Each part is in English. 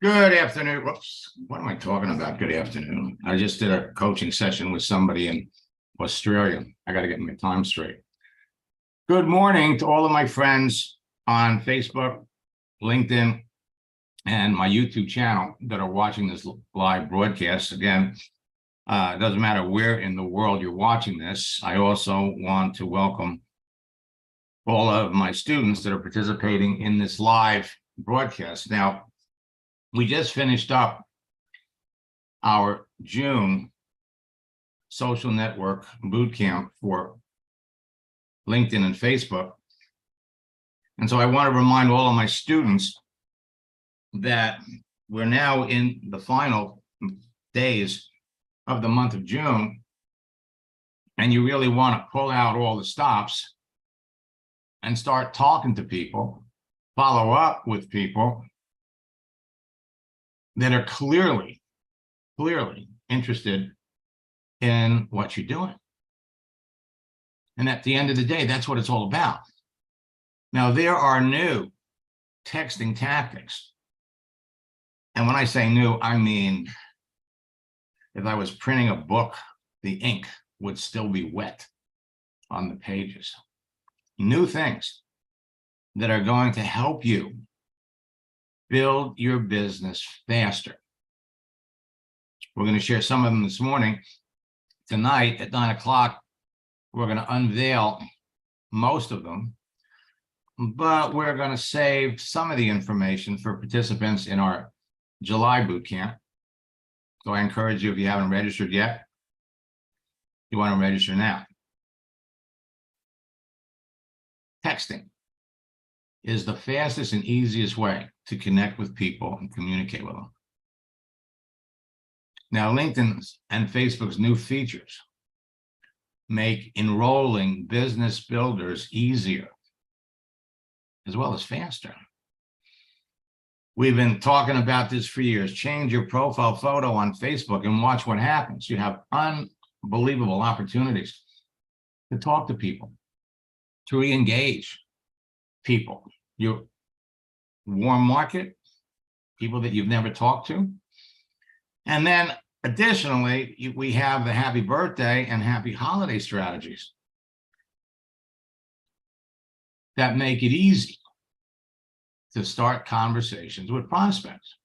Good afternoon. Whoops. What am I talking about? Good afternoon. I just did a coaching session with somebody in Australia. I got to get my time straight. Good morning to all of my friends on Facebook, LinkedIn, and my YouTube channel that are watching this live broadcast. Again, it doesn't matter where in the world you're watching this. I also want to welcome all of my students that are participating in this live broadcast. Now, we just finished up our June social network boot camp for LinkedIn and Facebook. And so I want to remind all of my students that we're now in the final days of the month of June, and you really want to pull out all the stops and start talking to people, follow up with people that are clearly interested in what you're doing. And at the end of the day, that's what it's all about. Now, there are new texting tactics. And when I say new, I mean, if I was printing a book, the ink would still be wet on the pages. New things that are going to help you build your business faster. We're going to share some of them this morning. Tonight at 9 o'clock, we're going to unveil most of them, but we're going to save some of the information for participants in our July boot camp. So I encourage you, if you haven't registered yet, you want to register now. Texting is the fastest and easiest way to connect with people and communicate with them. Now, LinkedIn's and Facebook's new features make enrolling business builders easier as well as faster. We've been talking about this for years. Change your profile photo on Facebook and watch what happens. You have unbelievable opportunities to talk to people, to re-engage people. Your warm market, people that you've never talked to. And then additionally, we have the happy birthday and happy holiday strategies that make it easy to start conversations with prospects.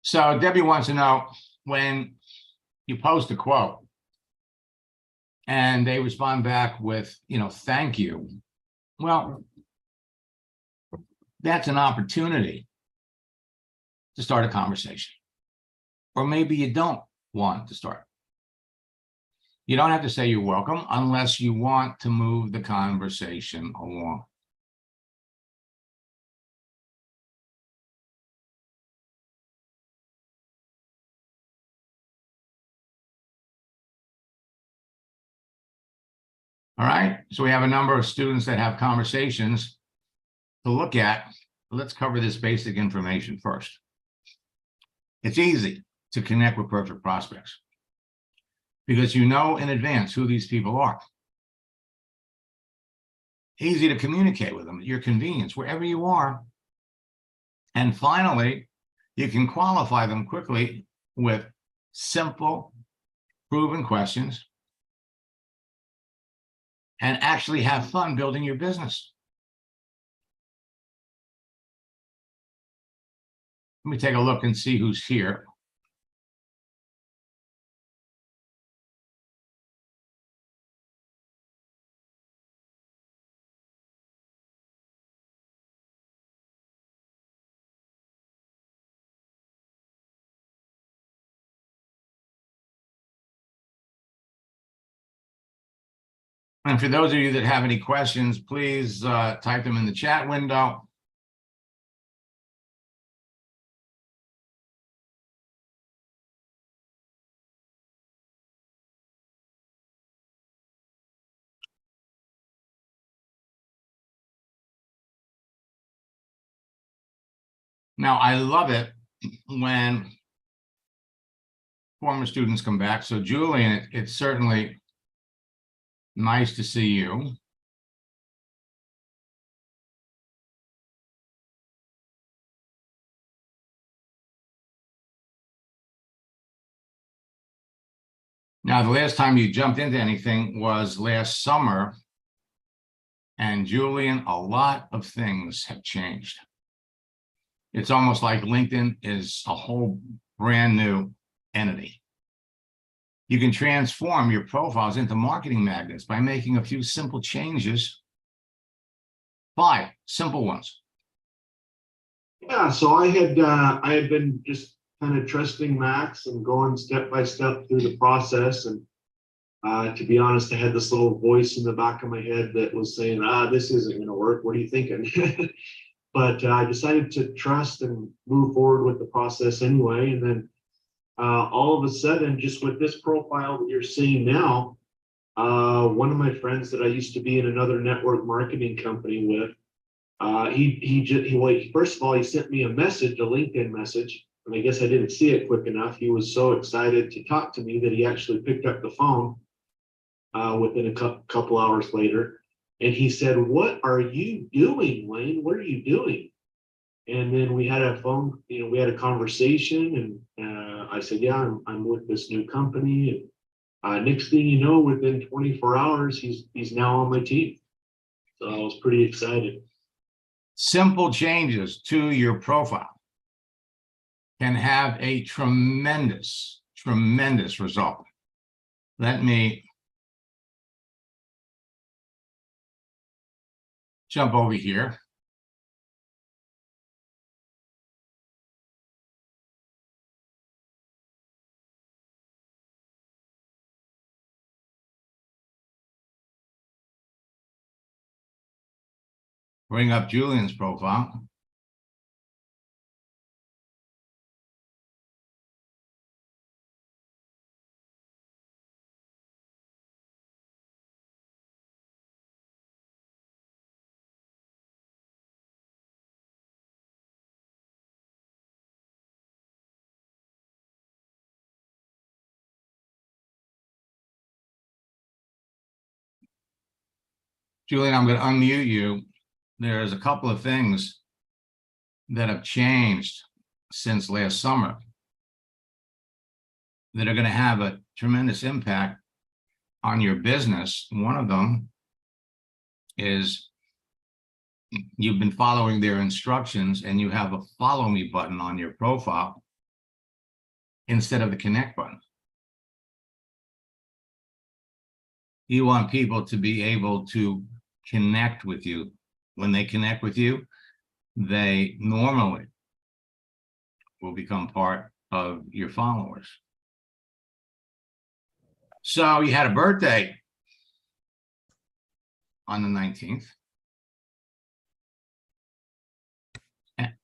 So Debbie wants to know, when you post a quote and they respond back with, thank you. Well, that's an opportunity to start a conversation. Or maybe you don't want to start. You don't have to say you're welcome unless you want to move the conversation along. All right, so we have a number of students that have conversations to look at. Let's cover this basic information first. It's easy to connect with perfect prospects because you know in advance who these people are. Easy to communicate with them at your convenience, wherever you are. And finally, you can qualify them quickly with simple, proven questions and actually have fun building your business. Let me take a look and see who's here. And for those of you that have any questions, please type them in the chat window. Now, I love it when former students come back. So Julian, it's certainly nice to see you. Now, the last time you jumped into anything was last summer. And Julian, a lot of things have changed. It's almost like LinkedIn is a whole brand new entity. You can transform your profiles into marketing magnets by making a few simple changes. 5 simple ones. Yeah, so I had been just kind of trusting Max and going step by step through the process. And to be honest, I had this little voice in the back of my head that was saying, this isn't going to work. What are you thinking? But I decided to trust and move forward with the process anyway. And then all of a sudden, just with this profile that you're seeing now, one of my friends that I used to be in another network marketing company with, first of all, he sent me a message, a LinkedIn message, and I guess I didn't see it quick enough. He was so excited to talk to me that he actually picked up the phone within a couple hours later. And he said, "What are you doing, Wayne? What are you doing?" And then we had a conversation, and I said, "Yeah, I'm with this new company." And next thing you know, within 24 hours, he's now on my team. So I was pretty excited. Simple changes to your profile can have a tremendous, tremendous result. Let me jump over here. Bring up Julian's profile. Julian, I'm going to unmute you. There's a couple of things that have changed since last summer that are going to have a tremendous impact on your business. One of them is you've been following their instructions and you have a follow me button on your profile instead of the connect button. You want people to be able to connect with you. When they connect with you, they normally will become part of your followers. So you had a birthday on the 19th.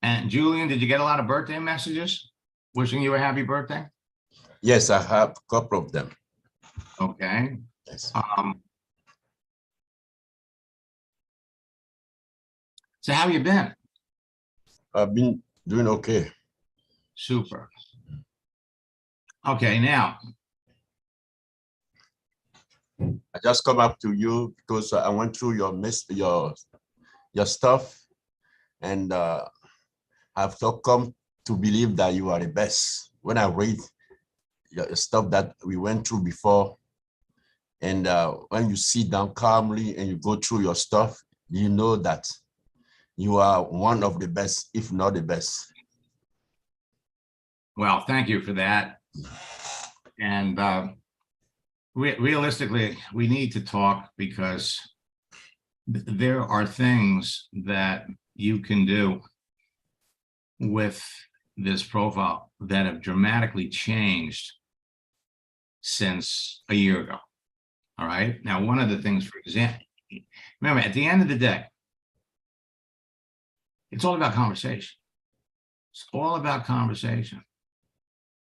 And Julian, did you get a lot of birthday messages wishing you a happy birthday? Yes, I have a couple of them. Okay. Yes. So how you been? I've been doing okay. Super. Okay, now. I just come up to you because I went through your stuff, and I've come to believe that you are the best. When I read your stuff that we went through before, and when you sit down calmly and you go through your stuff, you know that you are one of the best, if not the best. Well, thank you for that. And realistically, we need to talk because there are things that you can do with this profile that have dramatically changed since a year ago. All right. Now, one of the things, for example, remember, at the end of the day, it's all about conversation. It's all about conversation.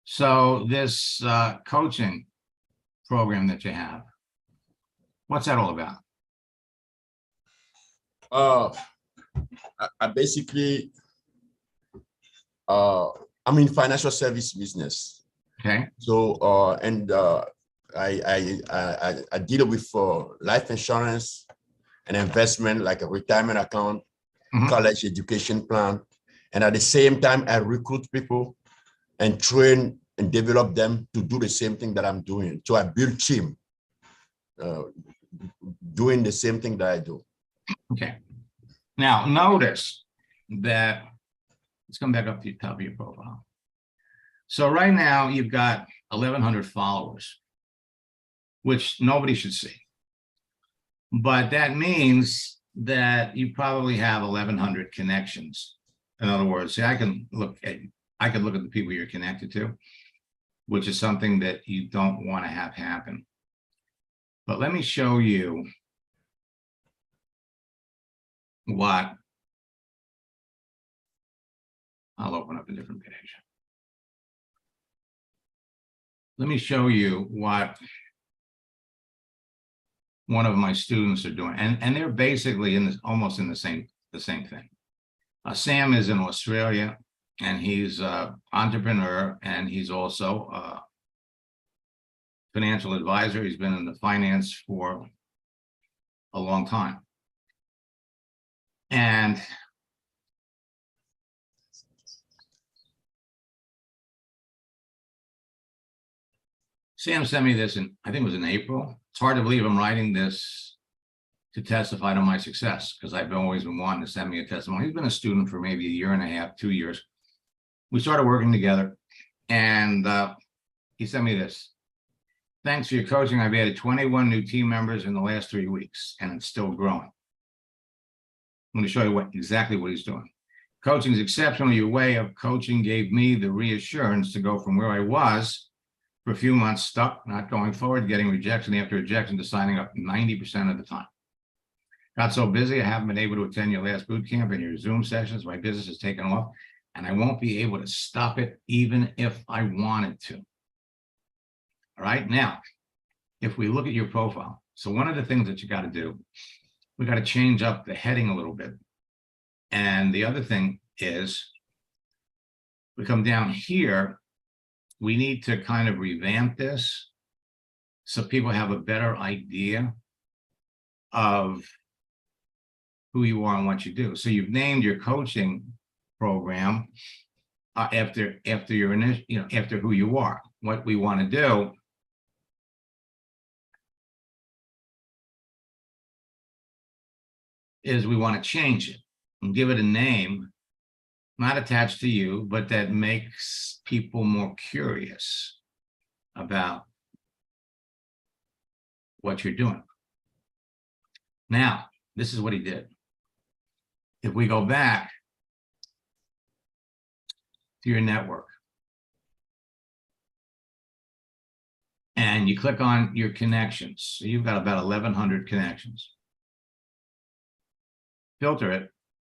So this coaching program that you have, what's that all about? I basically I'm in financial service business. Okay, So, I deal with life insurance and investment, like a retirement account, Mhm. college education plan. And at the same time, I recruit people and train and develop them to do the same thing that I'm doing. So I build team doing the same thing that I do. okay. Now, notice that, let's come back up to the top of your profile. So right now, you've got 1,100 followers, which nobody should see. But that means that you probably have 1,100 connections. In other words, see, I can look at the people you're connected to, which is something that you don't want to have happen. But let me show you what. I'll open up a different page. Let me show you what one of my students are doing, and they're basically in this, almost in the same thing. Sam is in Australia, and he's an entrepreneur, and he's also a financial advisor. He's been in the finance for a long time. And Sam sent me this, and I think it was in April. It's hard to believe I'm writing this to testify to my success, because I've always been wanting to send me a testimony. He's been a student for maybe 1.5 years, 2 years. We started working together, and he sent me this. Thanks for your coaching. I've added 21 new team members in the last 3 weeks, and it's still growing. I'm going to show you exactly what he's doing. Coaching is exceptional. Your way of coaching gave me the reassurance to go from where I was for a few months, stuck, not going forward, getting rejection after rejection, to signing up 90% of the time. Got so busy, I haven't been able to attend your last boot camp and your Zoom sessions. My business has taken off, and I won't be able to stop it even if I wanted to. All right, now, if we look at your profile, so one of the things that you got to do, we got to change up the heading a little bit. And the other thing is, we come down here, we need to kind of revamp this so people have a better idea of who you are and what you do. So you've named your coaching program after your initial, after who you are. What we want to do is we want to change it and give it a name, not attached to you, but that makes people more curious about what you're doing. Now, this is what he did. If we go back to your network and you click on your connections, so you've got about 1,100 connections. Filter it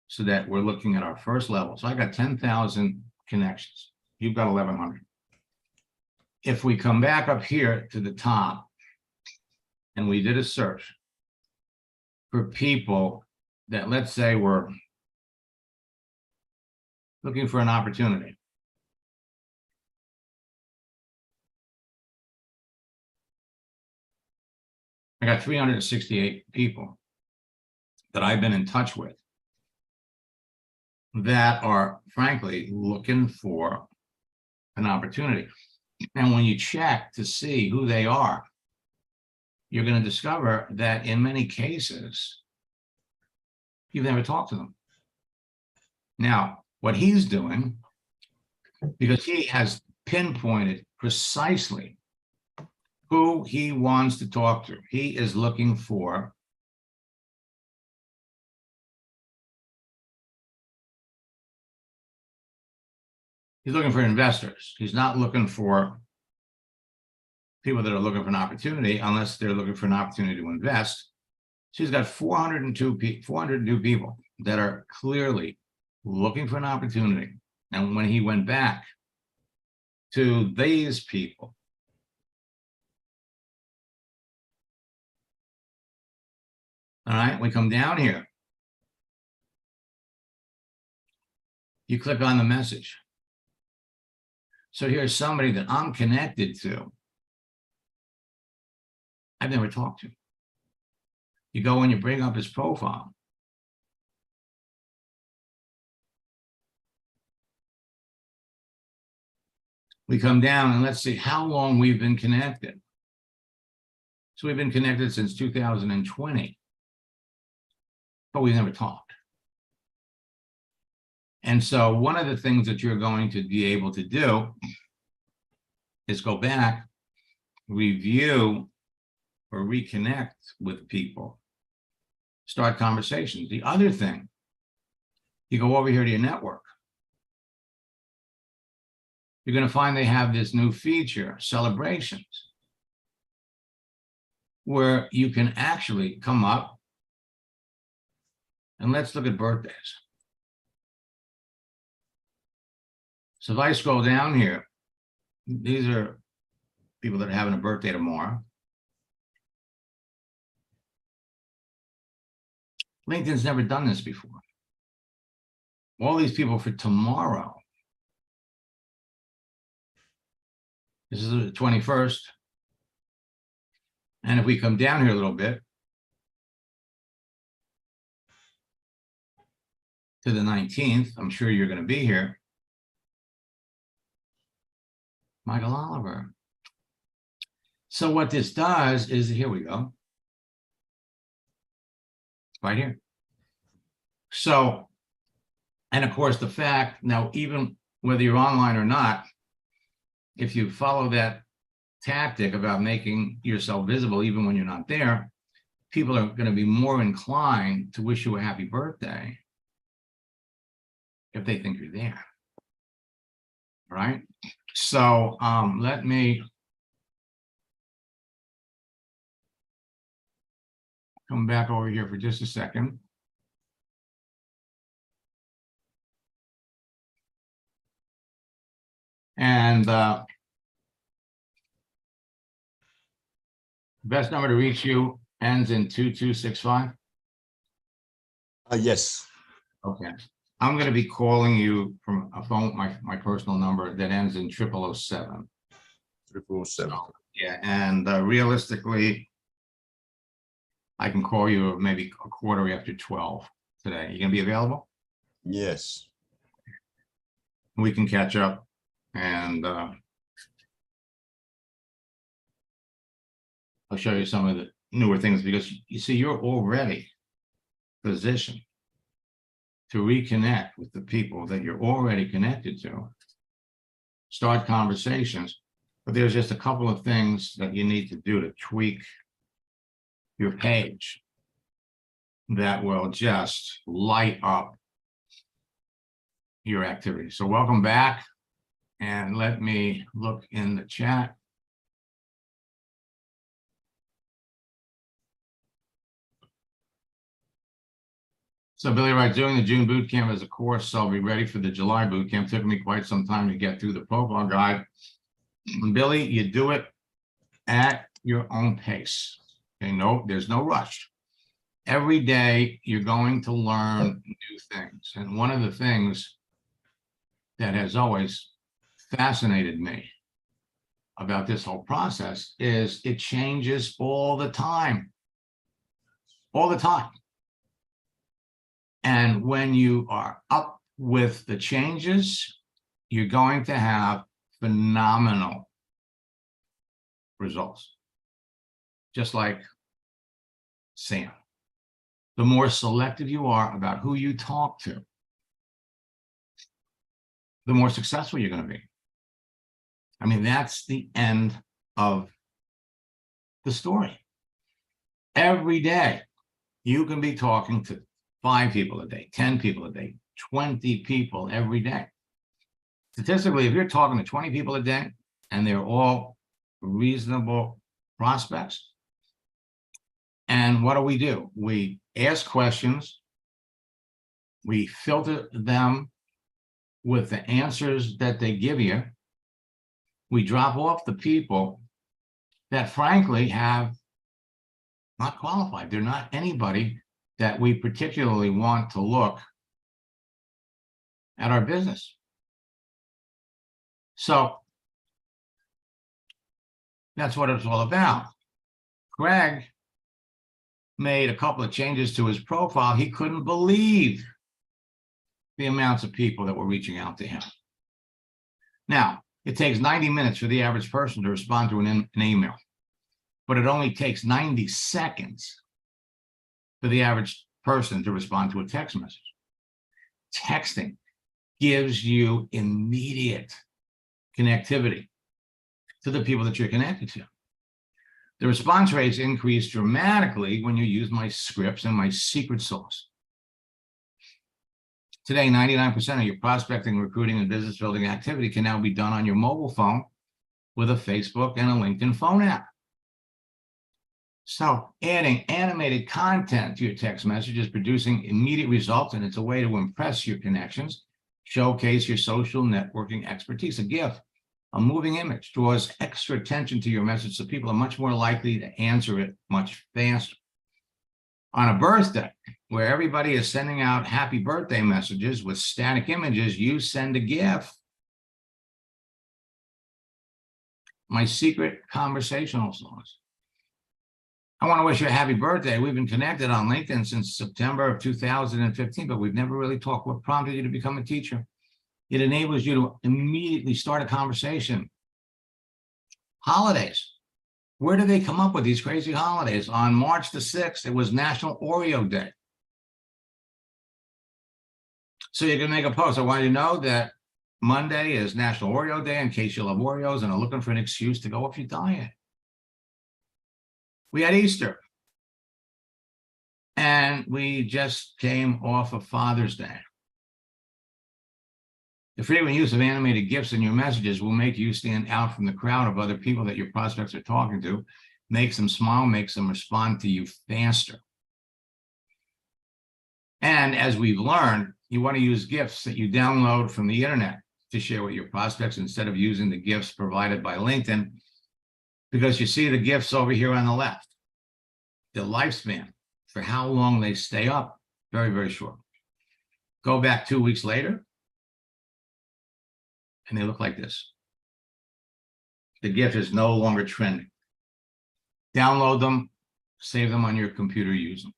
so that we're looking at our first level. So I got 10,000 connections. You've got 1,100. If we come back up here to the top and we did a search for people that, let's say, were looking for an opportunity. I got 368 people that I've been in touch with that are frankly looking for an opportunity. And when you check to see who they are, you're going to discover that in many cases, you've never talked to them. Now, what he's doing, because he has pinpointed precisely who he wants to talk to, he is looking for investors. He's not looking for people that are looking for an opportunity, unless they're looking for an opportunity to invest. So he's got 402 people that are clearly looking for an opportunity. And when he went back to these people, all right, we come down here. You click on the message. So here's somebody that I'm connected to. I've never talked to. You go and you bring up his profile. We come down and let's see how long we've been connected. So we've been connected since 2020, but we've never talked. And so one of the things that you're going to be able to do is go back, review, or reconnect with people, start conversations. The other thing, you go over here to your network. You're going to find they have this new feature, celebrations, where you can actually come up and let's look at birthdays. So if I scroll down here, these are people that are having a birthday tomorrow. LinkedIn's never done this before. All these people for tomorrow. This is the 21st. And if we come down here a little bit to the 19th, I'm sure you're going to be here. Michael Oliver. So what this does is, here we go. Right here. So, and of course, the fact now, even whether you're online or not, if you follow that tactic about making yourself visible, even when you're not there, people are going to be more inclined to wish you a happy birthday if they think you're there. Right? So let me come back over here for just a second. And best number to reach you ends in 2265. Yes. Okay. I'm going to be calling you from a phone, my personal number that ends in 0007. 777. So, yeah, and realistically, I can call you maybe a quarter after 12 today. You gonna be available? Yes. We can catch up and I'll show you some of the newer things because you see, you're already positioned to reconnect with the people that you're already connected to, start conversations, but there's just a couple of things that you need to do to tweak your page that will just light up your activity. So welcome back, and let me look in the chat. So Billy writes, doing the June boot camp as a course, so I'll be ready for the July boot camp. Took me quite some time to get through the profile guide. And Billy, you do it at your own pace. Okay, no, there's no rush. Every day you're going to learn new things. And one of the things that has always fascinated me about this whole process is it changes all the time. All the time. And when you are up with the changes, you're going to have phenomenal results. Just like Sam. The more selective you are about who you talk to, the more successful you're going to be. I mean, that's the end of the story. Every day, you can be talking to 5 people a day, 10 people a day, 20 people every day. Statistically, if you're talking to 20 people a day and they're all reasonable prospects, and what do? We ask questions, we filter them with the answers that they give you. We drop off the people that frankly have not qualified. They're not anybody that we particularly want to look at our business. So That's what it's all about. Greg made a couple of changes to his profile. He couldn't believe the amounts of people that were reaching out to him. Now, it takes 90 minutes for the average person to respond to an email, but it only takes 90 seconds for the average person to respond to a text message. Texting gives you immediate connectivity to the people that you're connected to. The response rates increase dramatically when you use my scripts and my secret sauce. Today, 99% of your prospecting, recruiting, and business building activity can now be done on your mobile phone with a Facebook and a LinkedIn phone app. So adding animated content to your text messages, producing immediate results, and it's a way to impress your connections, showcase your social networking expertise. A GIF, a moving image, draws extra attention to your message, so people are much more likely to answer it much faster. On a birthday, where everybody is sending out happy birthday messages with static images, you send a GIF. My secret conversational sauce. I want to wish you a happy birthday. We've been connected on LinkedIn since September of 2015, but we've never really talked. What prompted you to become a teacher? It enables you to immediately start a conversation. Holidays. Where do they come up with these crazy holidays? On March the 6th, it was National Oreo Day. So you can make a post. I want you to know that Monday is National Oreo Day in case you love Oreos and are looking for an excuse to go off your diet. We had Easter. And we just came off of Father's Day. The frequent use of animated GIFs in your messages will make you stand out from the crowd of other people that your prospects are talking to, makes them smile, makes them respond to you faster. And as we've learned, you want to use GIFs that you download from the internet to share with your prospects instead of using the GIFs provided by LinkedIn, because you see the GIFs over here on the left. The lifespan for how long they stay up, very, very short. Go back 2 weeks later, and they look like this. The GIF is no longer trending. Download them, save them on your computer, use them.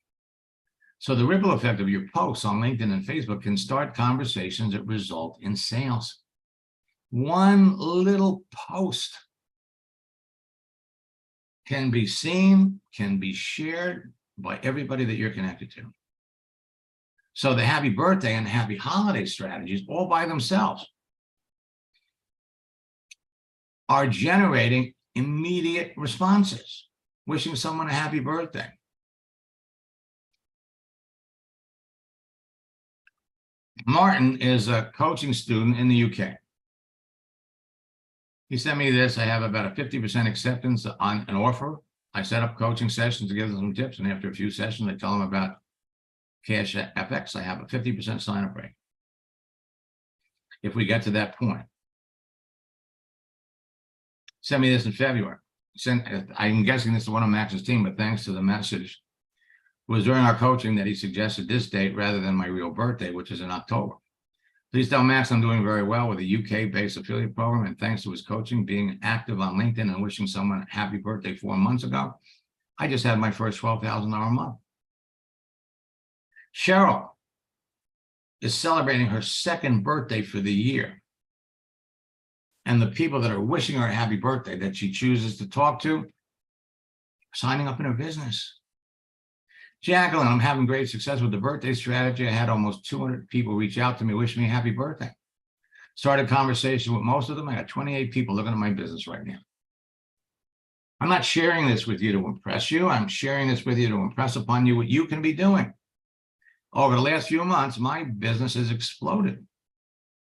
So the ripple effect of your posts on LinkedIn and Facebook can start conversations that result in sales. One little post can be seen, can be shared by everybody that you're connected to. So the happy birthday and happy holiday strategies all by themselves are generating immediate responses, wishing someone a happy birthday. Martin is a coaching student in the UK. He sent me this. I have about a 50% acceptance on an offer. I set up coaching sessions to give them some tips, and after a few sessions, I tell them about Cash FX. I have a 50% sign-up rate. If we get to that point. Sent me this in February. I'm guessing this is one of Max's team, but thanks to the message, it was during our coaching that he suggested this date rather than my real birthday, which is in October. Please tell Max I'm doing very well with a UK-based affiliate program, and thanks to his coaching, being active on LinkedIn and wishing someone a happy birthday 4 months ago, I just had my first $12,000 a month. Cheryl is celebrating her second birthday for the year. And the people that are wishing her a happy birthday that she chooses to talk to, are signing up in her business. Jacqueline, I'm having great success with the birthday strategy. I had almost 200 people reach out to me, wish me a happy birthday. Started conversation with most of them. I got 28 people looking at my business right now. I'm not sharing this with you to impress you. I'm sharing this with you to impress upon you what you can be doing. Over the last few months, my business has exploded.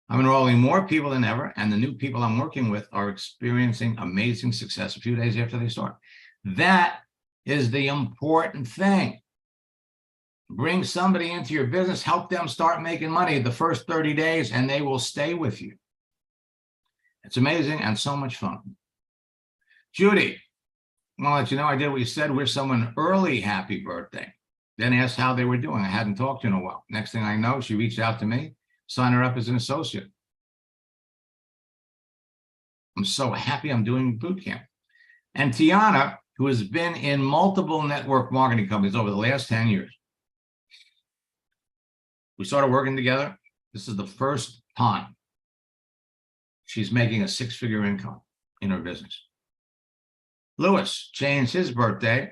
I'm enrolling more people than ever, and the new people I'm working with are experiencing amazing success a few days after they start. That is the important thing. Bring somebody into your business, help them start making money the first 30 days, and they will stay with you. It's amazing and so much fun. Judy, I want to let you know I did what you said. Wish someone an early happy birthday. Then asked how they were doing. I hadn't talked to her in a while. Next thing I know, she reached out to me, sign her up as an associate. I'm so happy I'm doing boot camp. And Tiana, who has been in multiple network marketing companies over the last 10 years. We started working together. This is the first time she's making a six-figure income in her business. Lewis changed his birthday,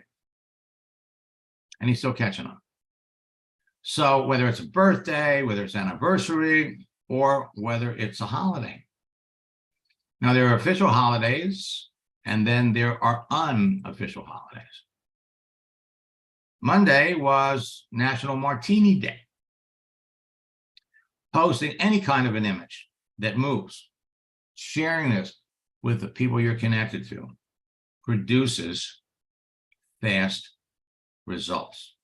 and he's still catching up. So whether it's a birthday, whether it's anniversary, or whether it's a holiday. Now, there are official holidays, and then there are unofficial holidays. Monday was National Martini Day. Posting any kind of an image that moves, sharing this with the people you're connected to, produces fast results.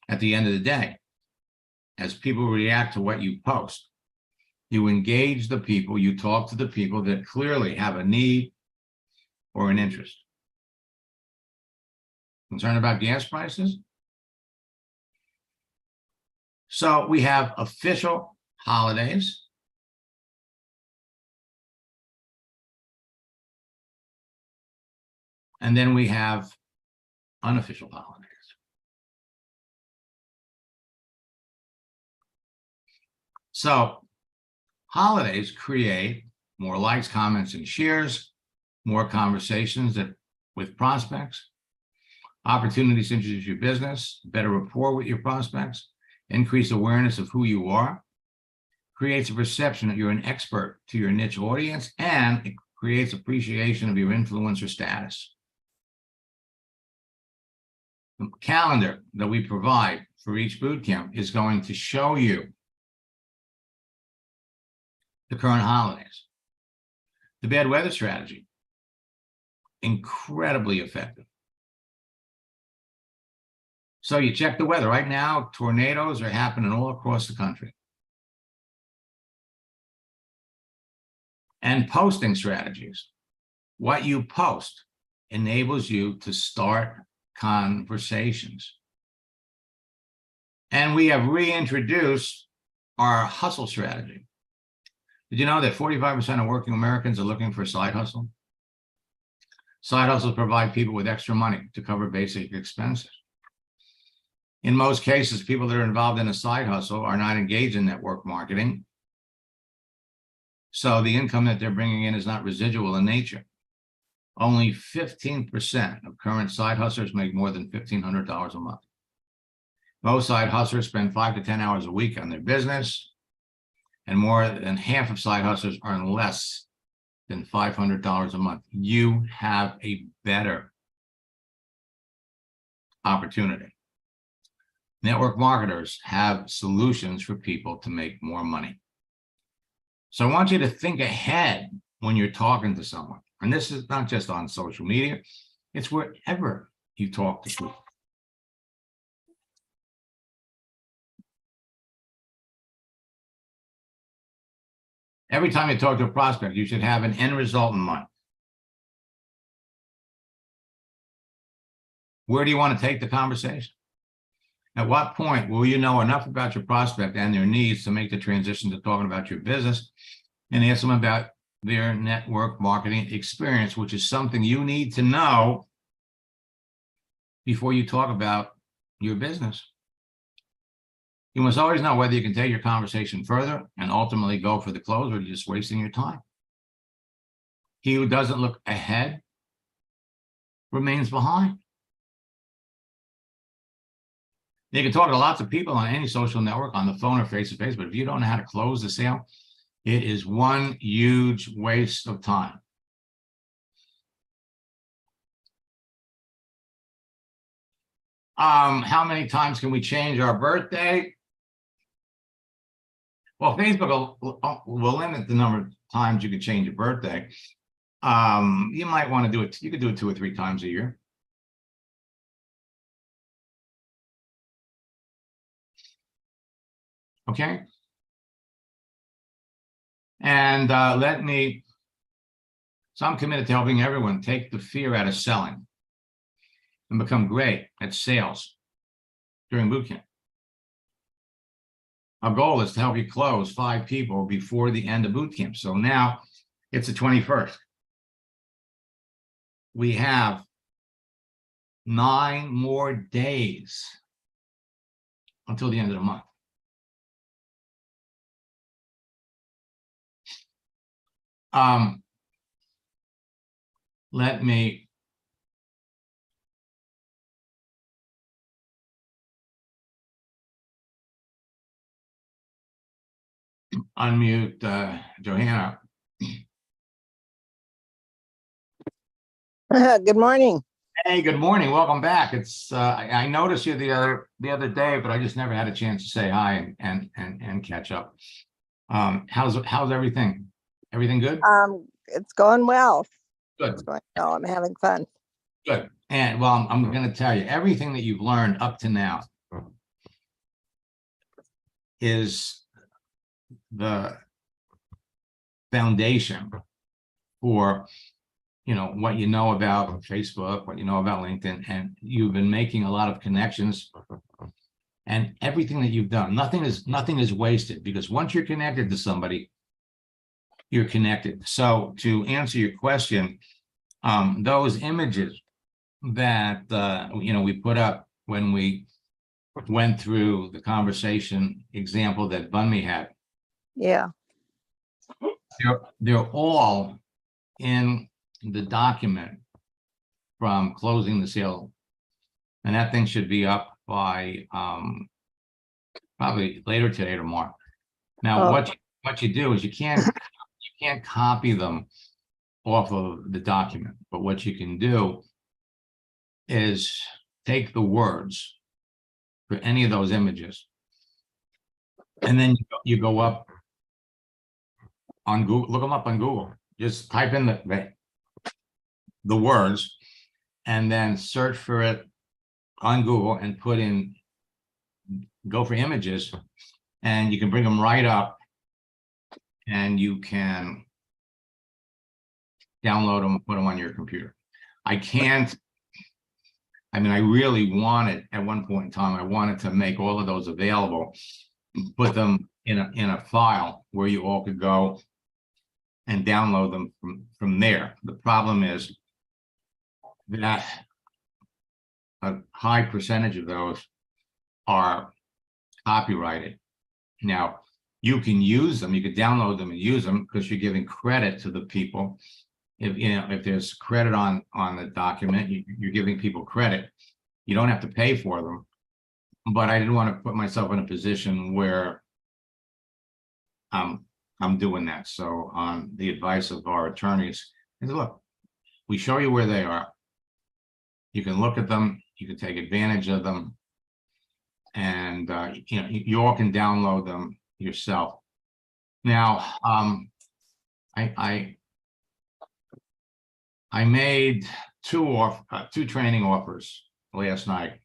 At the end of the day, as people react to what you post, you engage the people, you talk to the people that clearly have a need or an interest. Concerned about gas prices? So we have official holidays. And then we have unofficial holidays. So holidays create more likes, comments, and shares, more conversations with prospects, opportunities to introduce your business, better rapport with your prospects, increase awareness of who you are, creates a perception that you're an expert to your niche audience, and it creates appreciation of your influencer status. The calendar that we provide for each bootcamp is going to show you the current holidays. The bad weather strategy, incredibly effective. So you check the weather. Right now, tornadoes are happening all across the country. And posting strategies. What you post enables you to start conversations. And we have reintroduced our hustle strategy. Did you know that 45% of working Americans are looking for a side hustle? Side hustles provide people with extra money to cover basic expenses. In most cases, people that are involved in a side hustle are not engaged in network marketing. So the income that they're bringing in is not residual in nature. Only 15% of current side hustlers make more than $1,500 a month. Most side hustlers spend 5 to 10 hours a week on their business, and more than half of side hustlers earn less than $500 a month. You have a better opportunity. Network marketers have solutions for people to make more money. So I want you to think ahead when you're talking to someone. And this is not just on social media, it's wherever you talk to people. Every time you talk to a prospect, you should have an end result in mind. Where do you want to take the conversation? At what point will you know enough about your prospect and their needs to make the transition to talking about your business and ask them about their network marketing experience, which is something you need to know before you talk about your business. You must always know whether you can take your conversation further and ultimately go for the close, or you're just wasting your time. He who doesn't look ahead remains behind. You can talk to lots of people on any social network, on the phone or face-to-face, but if you don't know how to close the sale, it is one huge waste of time. How many times can we change our birthday? Well, Facebook will limit the number of times you can change your birthday. You might want to do it. You could do it 2 or 3 times a year. Okay. And so I'm committed to helping everyone take the fear out of selling and become great at sales during bootcamp. Our goal is to help you close 5 people before the end of bootcamp. So now it's the 21st. we have 9 more days until the end of the month. Let me unmute Johanna. Good morning. Hey, good morning. Welcome back. It's I noticed you the other day, but I just never had a chance to say hi and catch up. How's everything? Everything good? It's going well. Good. It's going well. I'm having fun. Good. And well, I'm going to tell you everything that you've learned up to now is the foundation for, you know, what you know about Facebook, what you know about LinkedIn, and you've been making a lot of connections. And everything that you've done, nothing is wasted, because once you're connected to somebody, you're connected. So to answer your question, those images that you know, we put up when we went through the conversation example that Bunmi had, Yeah. they're all in the document from closing the sale, and that thing should be up by probably later today or tomorrow. Now, Oh. what you do is you can't copy them off of the document, but what you can do is take the words for any of those images, and then you go up on Google, look them up on Google, just type in the words and then search for it on Google and put in, go for images, and you can bring them right up and you can download them, put them on your computer. I mean, I really wanted, at one point in time, I wanted to make all of those available, put them in a file where you all could go and download them from there. The problem is that a high percentage of those are copyrighted. Now, you can use them, you could download them and use them because you're giving credit to the people. If you know, if there's credit on the document, you're giving people credit. You don't have to pay for them. But I didn't want to put myself in a position where I'm doing that. So on the advice of our attorneys, I said, look, we show you where they are. You can look at them, you can take advantage of them, and you know, you all can download them yourself. Now, I made two training offers last night.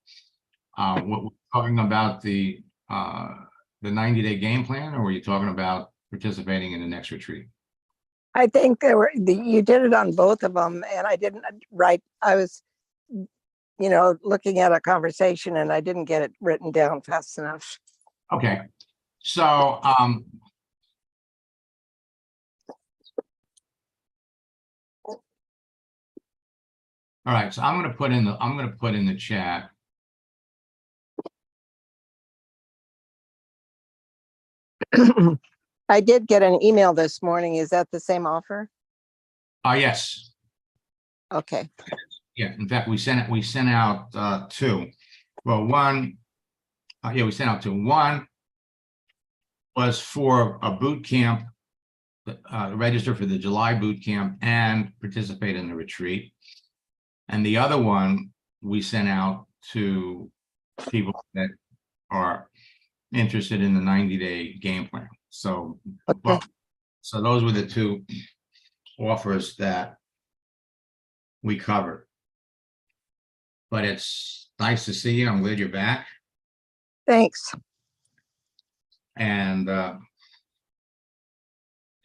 We're talking about the 90-day game plan, or were you talking about participating in the next retreat? I think you did it on both of them, and I didn't write. I was, you know, looking at a conversation and I didn't get it written down fast enough. Okay, so all right, so I'm going to put in the chat. I did get an email this morning. Is that the same offer? Yes. Okay. Yeah, in fact, we sent out two. Well, one, yeah, we sent out two. One was for a boot camp, register for the July boot camp and participate in the retreat. And the other one we sent out to people that are interested in the 90-day game plan. So, Okay. so those were the two offers that we covered. But it's nice to see you. I'm glad you're back. Thanks. And did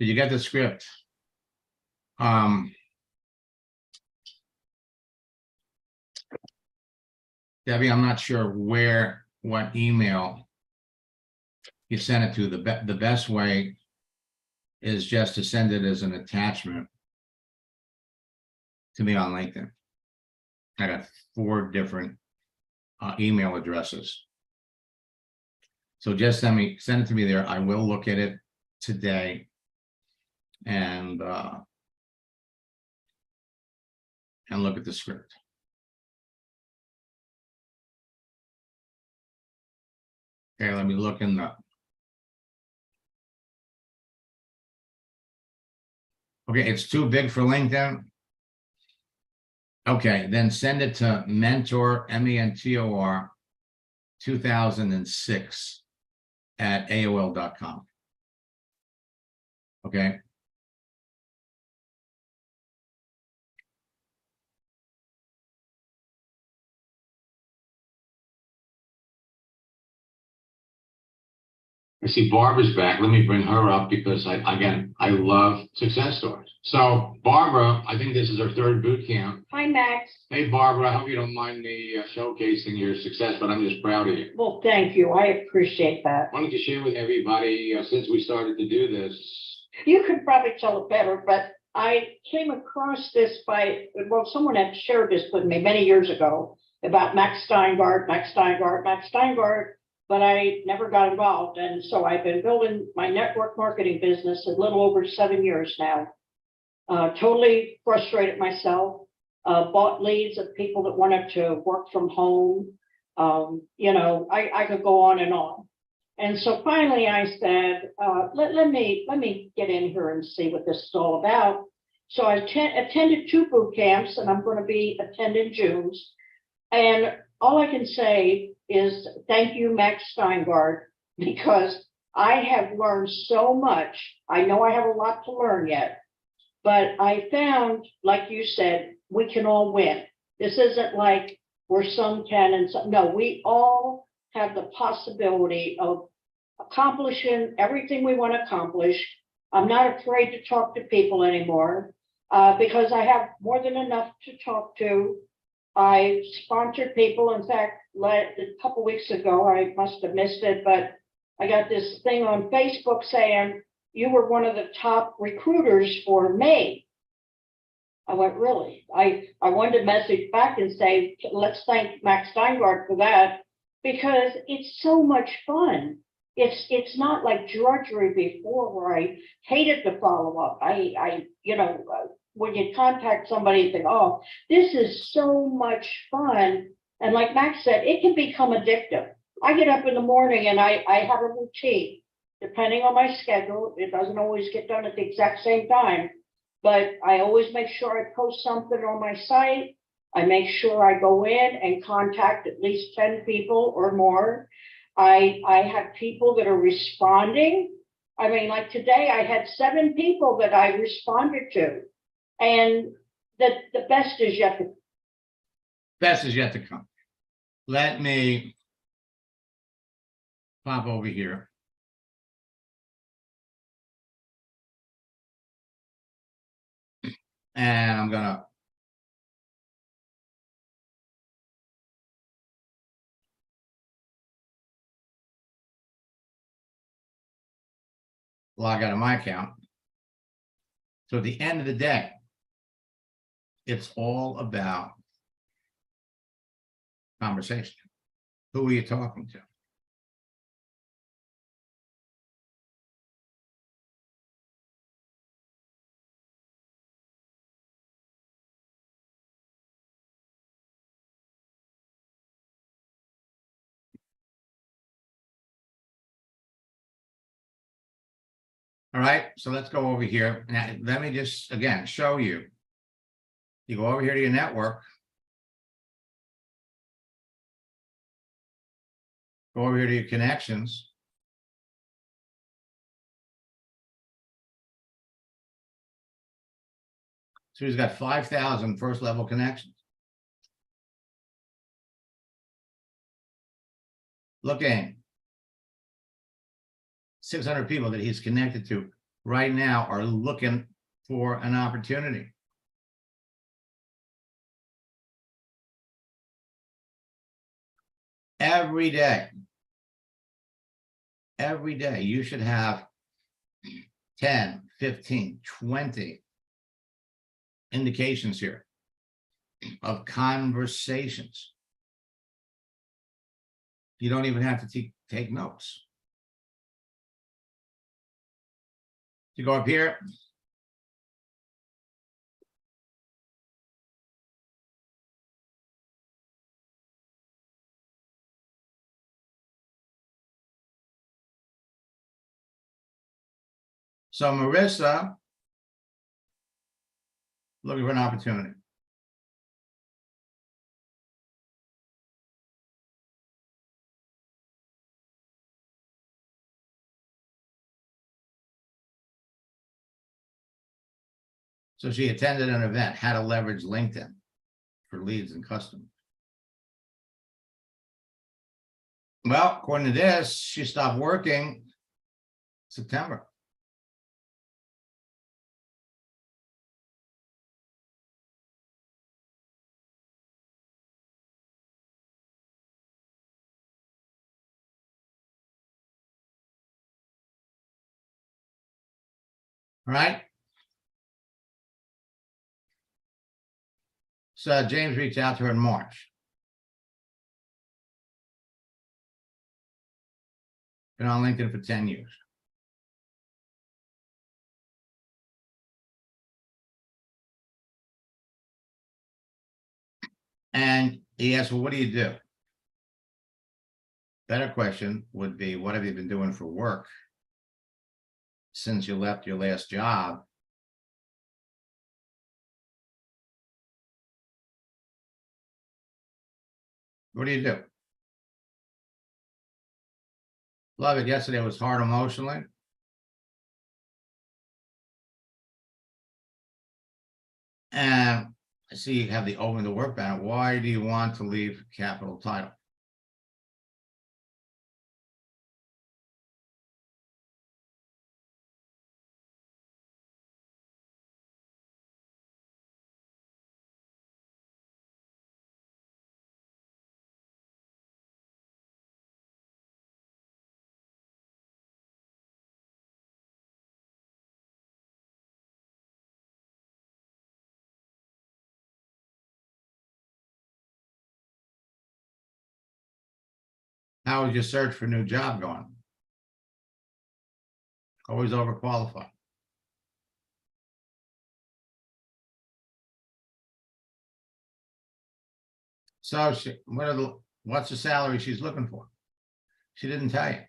you get the script? Debbie, I'm not sure what email you sent it to. The best way is just to send it as an attachment to me on LinkedIn. I got 4 different email addresses. So just send it to me there. I will look at it today. And look at the script. Okay, let me look in the. Okay, it's too big for LinkedIn. Okay, then send it to mentor, mentor 2006 at AOL.com. Okay. I see Barbara's back. Let me bring her up because I love success stories. So Barbara, I think this is her 3rd boot camp. Hi, Max. Hey, Barbara, I hope you don't mind me showcasing your success, but I'm just proud of you. Well, thank you. I appreciate that. Why don't you share with everybody, since we started to do this? You could probably tell it better, but I came across this someone had shared this with me many years ago about Max Steingart, but I never got involved. And so I've been building my network marketing business a little over 7 years now. Totally frustrated myself, bought leads of people that wanted to work from home. I could go on and on. And so finally I said, let me get in here and see what this is all about. So I attended 2 boot camps, and I'm going to be attending June's. And all I can say is thank you, Max Steingart, because I have learned so much. I know I have a lot to learn yet, but I found, like you said, we can all win. This isn't like where some can and some, no, we all have the possibility of accomplishing everything we want to accomplish. I'm not afraid to talk to people anymore because I have more than enough to talk to. I sponsored people. In fact, a couple weeks ago, I must have missed it, but I got this thing on Facebook saying you were one of the top recruiters for May. I went, really? I wanted to message back and say, let's thank Max Steingart for that, because it's so much fun. It's not like drudgery before where I hated to follow up. When you contact somebody, you think, oh, this is so much fun. And like Max said, it can become addictive. I get up in the morning and I have a routine. Depending on my schedule, it doesn't always get done at the exact same time, but I always make sure I post something on my site. I make sure I go in and contact at least 10 people or more. I have people that are responding. I mean, like today, I had 7 people that I responded to. And the best is yet to come. Best is yet to come. Let me pop over here. And I'm gonna log out of my account. So at the end of the day, it's all about conversation. Who are you talking to? All right, so let's go over here. Now, let me just, again, show you. You go over here to your network. Go over here to your connections. So he's got 5,000 first level connections. Looking. 600 people that he's connected to right now are looking for an opportunity. Every day you should have 10, 15, 20 indications here of conversations. You don't even have to take notes. You go up here. So Marissa, looking for an opportunity. So she attended an event, how to leverage LinkedIn for leads and customers. Well, according to this, she stopped working September. All right. So James reached out to her in March. Been on LinkedIn for 10 years. And he asked, well, what do you do? Better question would be, what have you been doing for work since you left your last job? What do you do? Love it. Yesterday was hard emotionally. And I see you have the open to work banner. Why do you want to leave Capital Title? How is your search for a new job going? Always overqualified. So what's the salary she's looking for? She didn't tell you.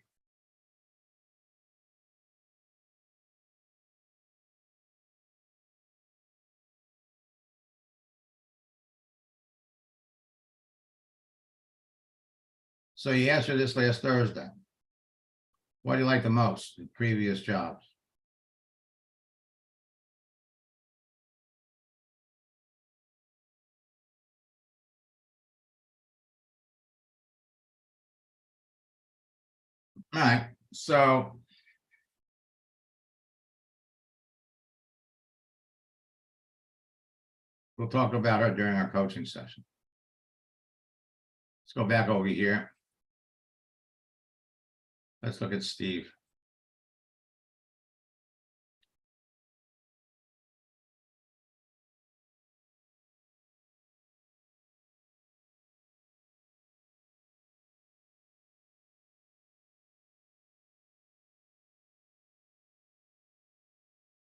So you asked her this last Thursday. What do you like the most in previous jobs? All right, so we'll talk about her during our coaching session. Let's go back over here. Let's look at Steve.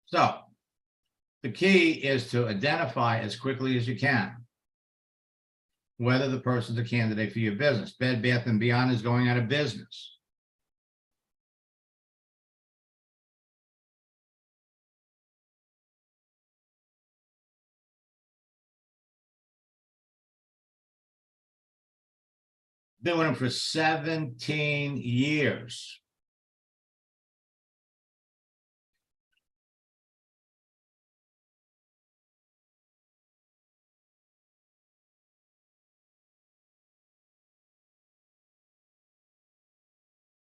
So the key is to identify as quickly as you can whether the person's a candidate for your business. Bed Bath & Beyond is going out of business. Been with them for 17 years.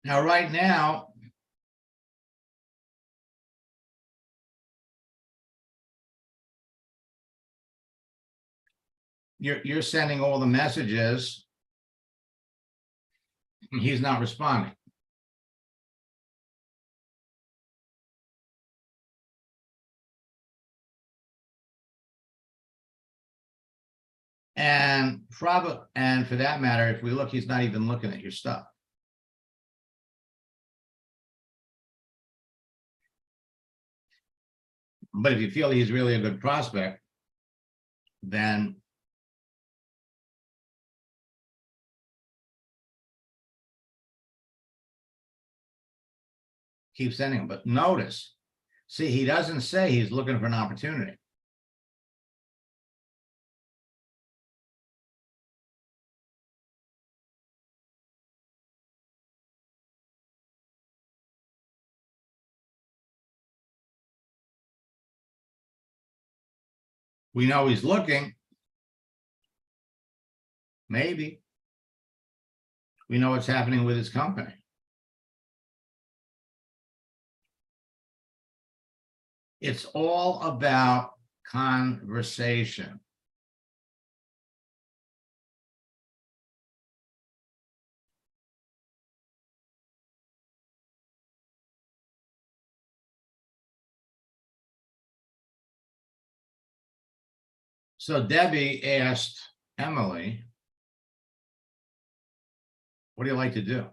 Now, right now, you're sending all the messages. He's not responding. And probably, and for that matter, if we look, he's not even looking at your stuff. But if you feel he's really a good prospect, then keep sending him. But notice, see, he doesn't say he's looking for an opportunity. We know he's looking. Maybe. We know what's happening with his company. It's all about conversation. So Debbie asked Emily, what do you like to do?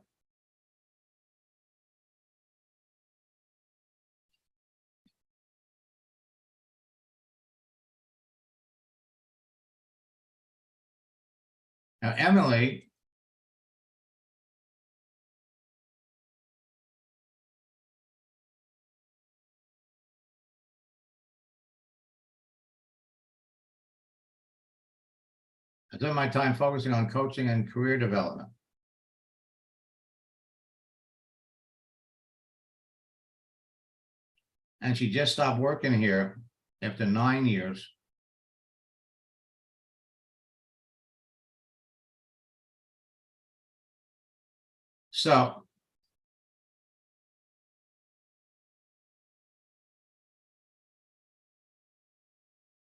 Now, Emily I spend my time focusing on coaching and career development. And she just stopped working here after 9 years. So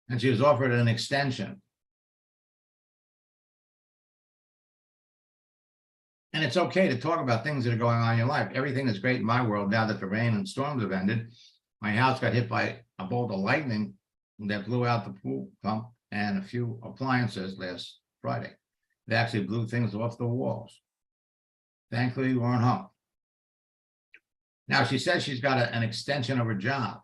and she was offered an extension. And it's okay to talk about things that are going on in your life. Everything is great in my world now that the rain and storms have ended. My house got hit by a bolt of lightning that blew out the pool pump and a few appliances last Friday. They actually blew things off the walls. Thankfully, we weren't home. Now, she says she's got an extension of her job.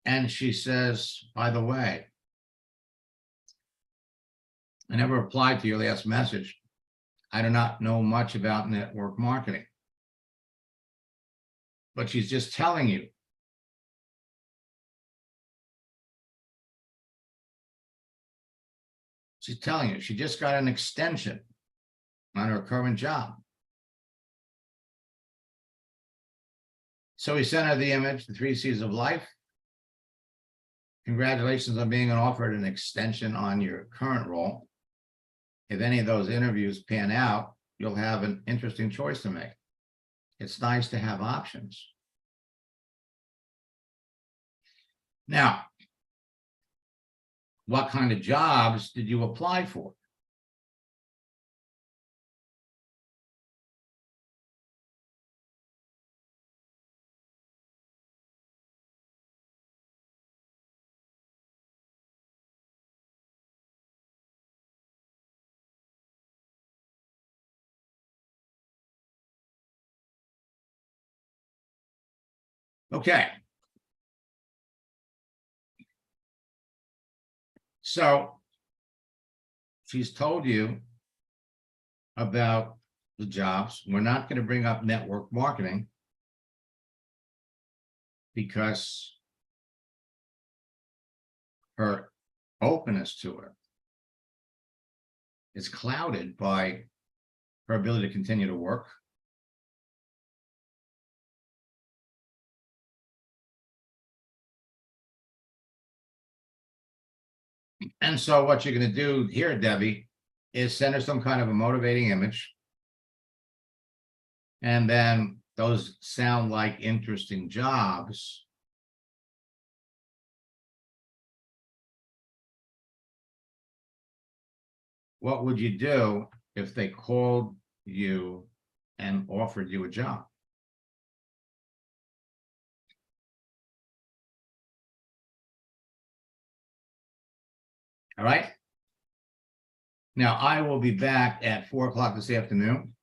And she says, by the way, I never replied to your last message. I do not know much about network marketing. But she's just telling you. She's telling you, she just got an extension on her current job. So we sent her the image, the 3 C's of life. Congratulations on being offered an extension on your current role. If any of those interviews pan out, you'll have an interesting choice to make. It's nice to have options. Now, what kind of jobs did you apply for? Okay. So she's told you about the jobs. We're not going to bring up network marketing because her openness to it is clouded by her ability to continue to work. And so what you're going to do here, Debbie, is send her some kind of a motivating image. And then those sound like interesting jobs. What would you do if they called you and offered you a job? All right. Now, I will be back at 4 o'clock this afternoon.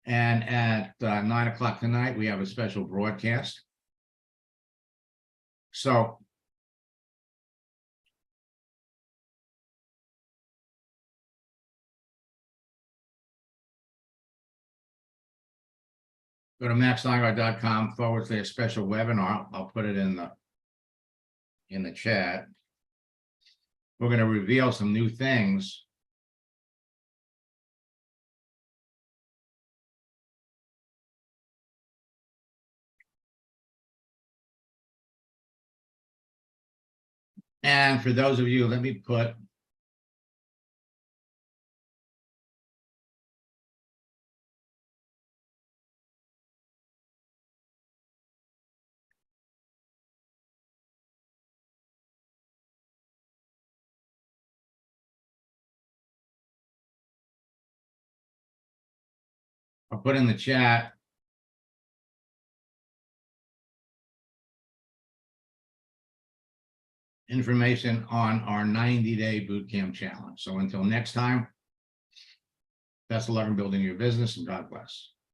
And at 9 o'clock tonight, we have a special broadcast. So go to maxlineguard.com/special webinar. I'll put it in the chat. We're going to reveal some new things. And for those of you, let me put I'll put in the chat information on our 90-day boot camp challenge. So until next time, best of luck in building your business, and God bless.